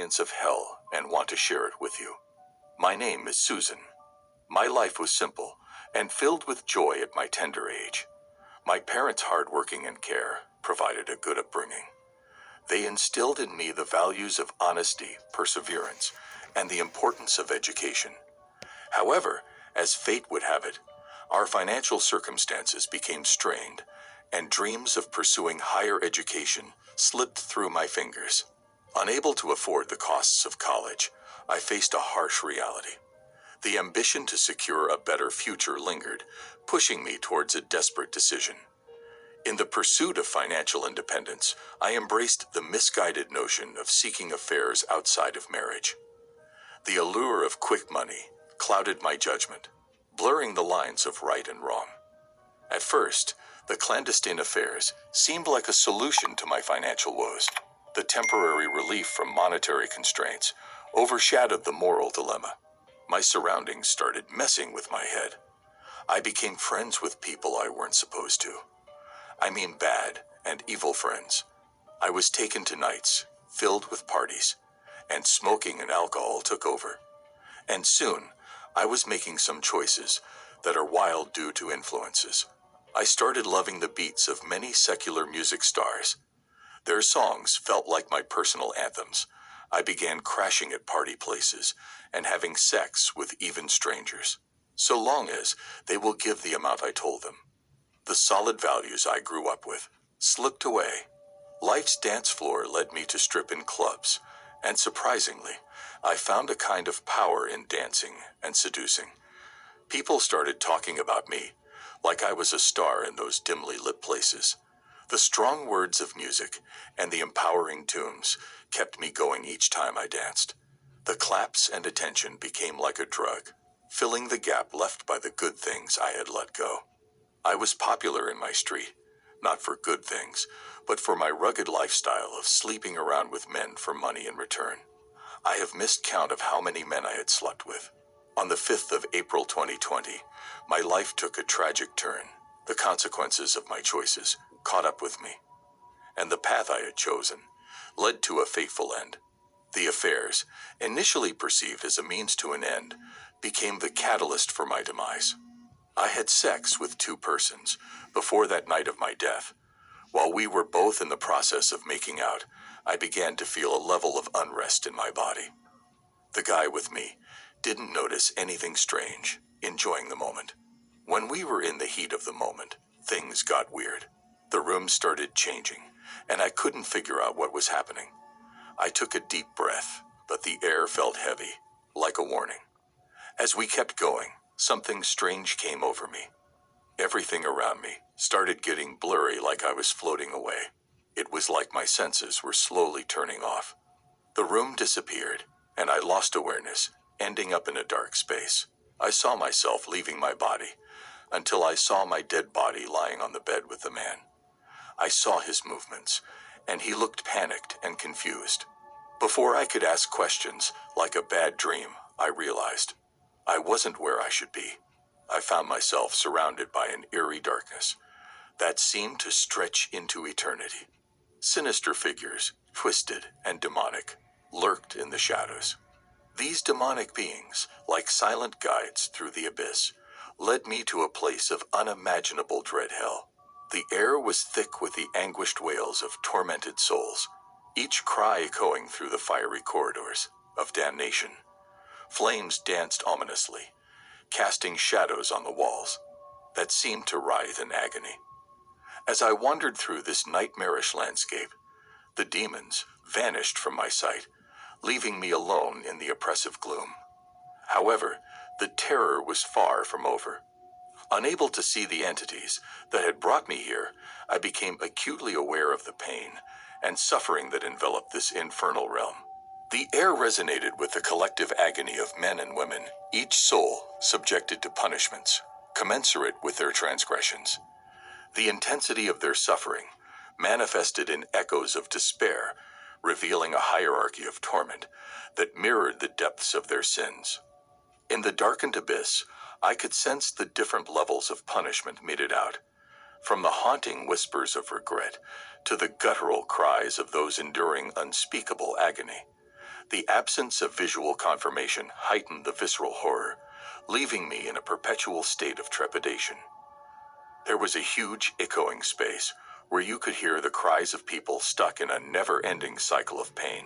experience of hell and want to share it with you. My name is Susan. My life was simple and filled with joy at my tender age. My parents' hard working and care provided a good upbringing. They instilled in me the values of honesty, perseverance, and the importance of education. However, as fate would have it, our financial circumstances became strained, and dreams of pursuing higher education slipped through my fingers. Unable to afford the costs of college, I faced a harsh reality. The ambition to secure a better future lingered, pushing me towards a desperate decision. In the pursuit of financial independence, I embraced the misguided notion of seeking affairs outside of marriage. The allure of quick money clouded my judgment, blurring the lines of right and wrong. At first, the clandestine affairs seemed like a solution to my financial woes. The temporary relief from monetary constraints overshadowed the moral dilemma. My surroundings started messing with my head. I became friends with people I weren't supposed to. I mean bad and evil friends. I was taken to nights filled with parties, and smoking and alcohol took over. And soon, I was making some choices that are wild due to influences. I started loving the beats of many secular music stars. Their songs felt like my personal anthems. I began crashing at party places and having sex with even strangers, so long as they will give the amount I told them. The solid values I grew up with slipped away. Life's dance floor led me to strip in clubs, and surprisingly, I found a kind of power in dancing and seducing. People started talking about me, like I was a star in those dimly lit places. The strong words of music and the empowering tunes kept me going each time I danced. The claps and attention became like a drug, filling the gap left by the good things I had let go. I was popular in my street, not for good things, but for my rugged lifestyle of sleeping around with men for money in return. I have missed count of how many men I had slept with. On the 5th of April 2020, my life took a tragic turn. The consequences of my choices caught up with me, and the path I had chosen led to a fateful end. The affairs, initially perceived as a means to an end, became the catalyst for my demise. I had sex with two persons before that night of my death. While we were both in the process of making out, I began to feel a level of unrest in my body. The guy with me didn't notice anything strange, enjoying the moment. When we were in the heat of the moment, things got weird. The room started changing, and I couldn't figure out what was happening. I took a deep breath, but the air felt heavy, like a warning. As we kept going, something strange came over me. Everything around me started getting blurry, like I was floating away. It was like my senses were slowly turning off. The room disappeared, and I lost awareness, ending up in a dark space. I saw myself leaving my body, until I saw my dead body lying on the bed with the man. I saw his movements, and he looked panicked and confused. Before I could ask questions, like a bad dream, I realized I wasn't where I should be. I found myself surrounded by an eerie darkness that seemed to stretch into eternity. Sinister figures, twisted and demonic, lurked in the shadows. These demonic beings, like silent guides through the abyss, led me to a place of unimaginable dread hell. The air was thick with the anguished wails of tormented souls, each cry echoing through the fiery corridors of damnation. Flames danced ominously, casting shadows on the walls that seemed to writhe in agony. As I wandered through this nightmarish landscape, the demons vanished from my sight, leaving me alone in the oppressive gloom. However, the terror was far from over. Unable to see the entities that had brought me here, I became acutely aware of the pain and suffering that enveloped this infernal realm. The air resonated with the collective agony of men and women, each soul subjected to punishments commensurate with their transgressions. The intensity of their suffering manifested in echoes of despair, revealing a hierarchy of torment that mirrored the depths of their sins. In the darkened abyss, I could sense the different levels of punishment meted out, from the haunting whispers of regret to the guttural cries of those enduring unspeakable agony. The absence of visual confirmation heightened the visceral horror, leaving me in a perpetual state of trepidation. There was a huge, echoing space where you could hear the cries of people stuck in a never-ending cycle of pain.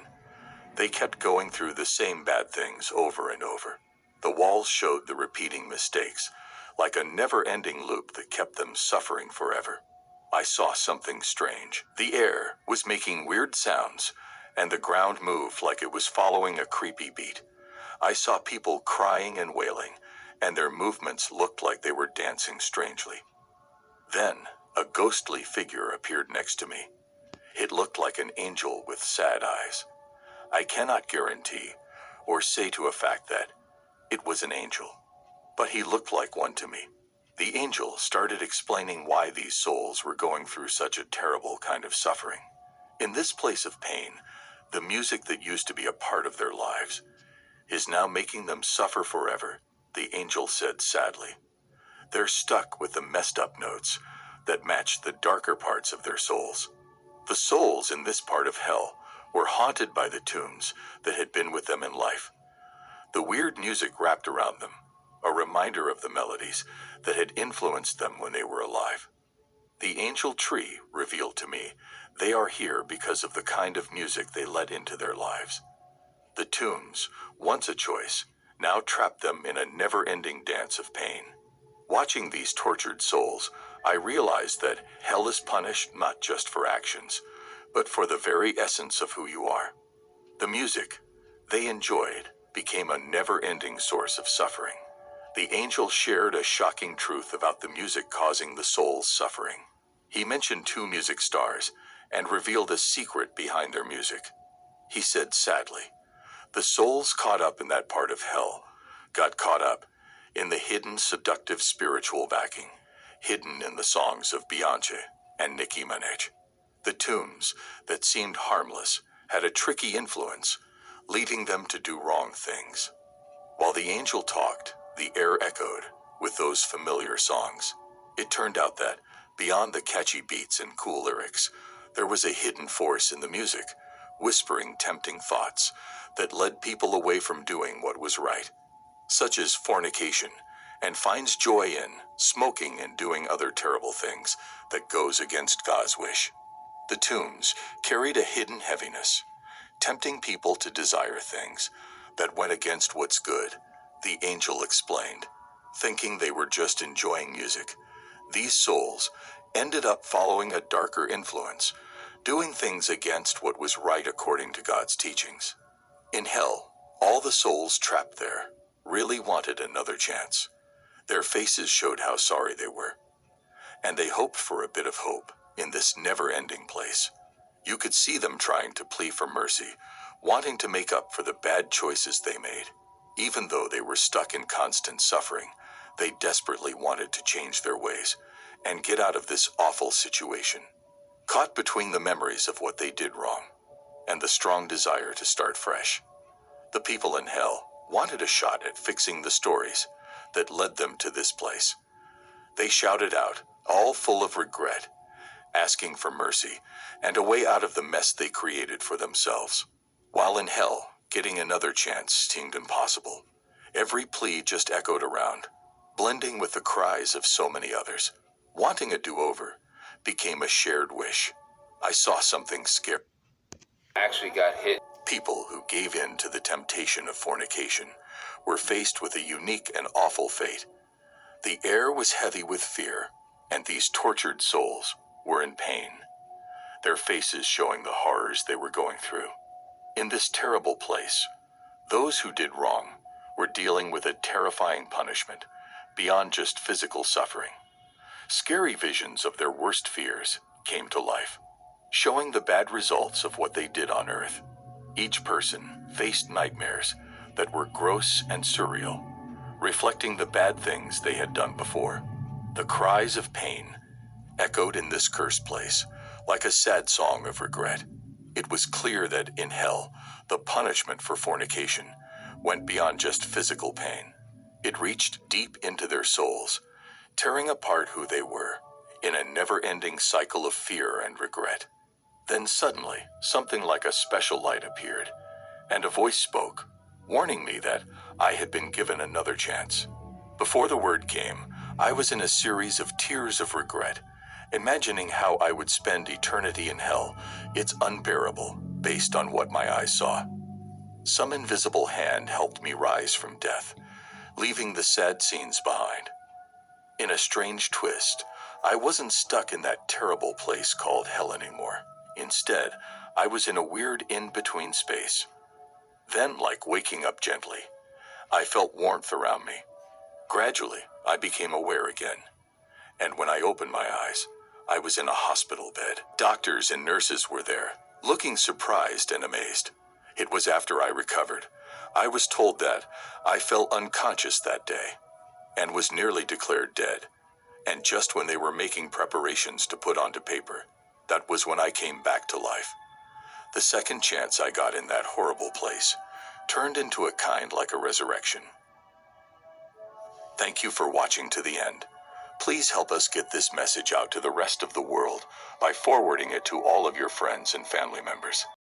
They kept going through the same bad things over and over. The walls showed the repeating mistakes, like a never-ending loop that kept them suffering forever. I saw something strange. The air was making weird sounds, and the ground moved like it was following a creepy beat. I saw people crying and wailing, and their movements looked like they were dancing strangely. Then, a ghostly figure appeared next to me. It looked like an angel with sad eyes. I cannot guarantee or say to a fact that it was an angel, but he looked like one to me. The angel started explaining why these souls were going through such a terrible kind of suffering. In this place of pain, the music that used to be a part of their lives is now making them suffer forever, the angel said sadly. They're stuck with the messed up notes that match the darker parts of their souls. The souls in this part of hell were haunted by the tunes that had been with them in life. The weird music wrapped around them, a reminder of the melodies that had influenced them when they were alive. The angel tree revealed to me they are here because of the kind of music they let into their lives. The tunes, once a choice, now trapped them in a never-ending dance of pain. Watching these tortured souls, I realized that hell is punished not just for actions, but for the very essence of who you are. The music they enjoyed became a never-ending source of suffering. The angel shared a shocking truth about the music causing the soul's suffering. He mentioned 2 music stars and revealed a secret behind their music. He said sadly, the souls caught up in that part of hell got caught up in the hidden seductive spiritual backing, hidden in the songs of Beyoncé and Nicki Minaj. The tunes that seemed harmless had a tricky influence, leading them to do wrong things. While the angel talked, the air echoed with those familiar songs. It turned out that, beyond the catchy beats and cool lyrics, there was a hidden force in the music, whispering tempting thoughts that led people away from doing what was right, such as fornication, and finds joy in smoking and doing other terrible things that goes against God's wish. The tunes carried a hidden heaviness, tempting people to desire things that went against what's good, the angel explained. Thinking they were just enjoying music, these souls ended up following a darker influence, doing things against what was right according to God's teachings. In hell, all the souls trapped there really wanted another chance. Their faces showed how sorry they were, and they hoped for a bit of hope in this never-ending place. You could see them trying to plead for mercy, wanting to make up for the bad choices they made. Even though they were stuck in constant suffering, they desperately wanted to change their ways and get out of this awful situation. Caught between the memories of what they did wrong and the strong desire to start fresh, the people in hell wanted a shot at fixing the stories that led them to this place. They shouted out, all full of regret, asking for mercy and a way out of the mess they created for themselves. While in hell, getting another chance seemed impossible. Every plea just echoed around, blending with the cries of so many others. Wanting a do-over became a shared wish. I saw something scary. Actually got hit. People who gave in to the temptation of fornication were faced with a unique and awful fate. The air was heavy with fear, and these tortured souls were in pain, their faces showing the horrors they were going through. In this terrible place, those who did wrong were dealing with a terrifying punishment beyond just physical suffering. Scary visions of their worst fears came to life, showing the bad results of what they did on earth. Each person faced nightmares that were gross and surreal, reflecting the bad things they had done before. The cries of pain echoed in this cursed place like a sad song of regret. It was clear that in hell, the punishment for fornication went beyond just physical pain. It reached deep into their souls, tearing apart who they were in a never-ending cycle of fear and regret. Then suddenly, something like a special light appeared, and a voice spoke, warning me that I had been given another chance. Before the word came, I was in a series of tears of regret, imagining how I would spend eternity in hell. It's unbearable, based on what my eyes saw. Some invisible hand helped me rise from death, leaving the sad scenes behind. In a strange twist, I wasn't stuck in that terrible place called hell anymore. Instead, I was in a weird in-between space. Then, like waking up gently, I felt warmth around me. Gradually, I became aware again. And when I opened my eyes, I was in a hospital bed. Doctors and nurses were there, looking surprised and amazed. It was after I recovered. I was told that I fell unconscious that day and was nearly declared dead. And just when they were making preparations to put onto paper, that was when I came back to life. The second chance I got in that horrible place turned into a kind like a resurrection. Thank you for watching to the end. Please help us get this message out to the rest of the world by forwarding it to all of your friends and family members.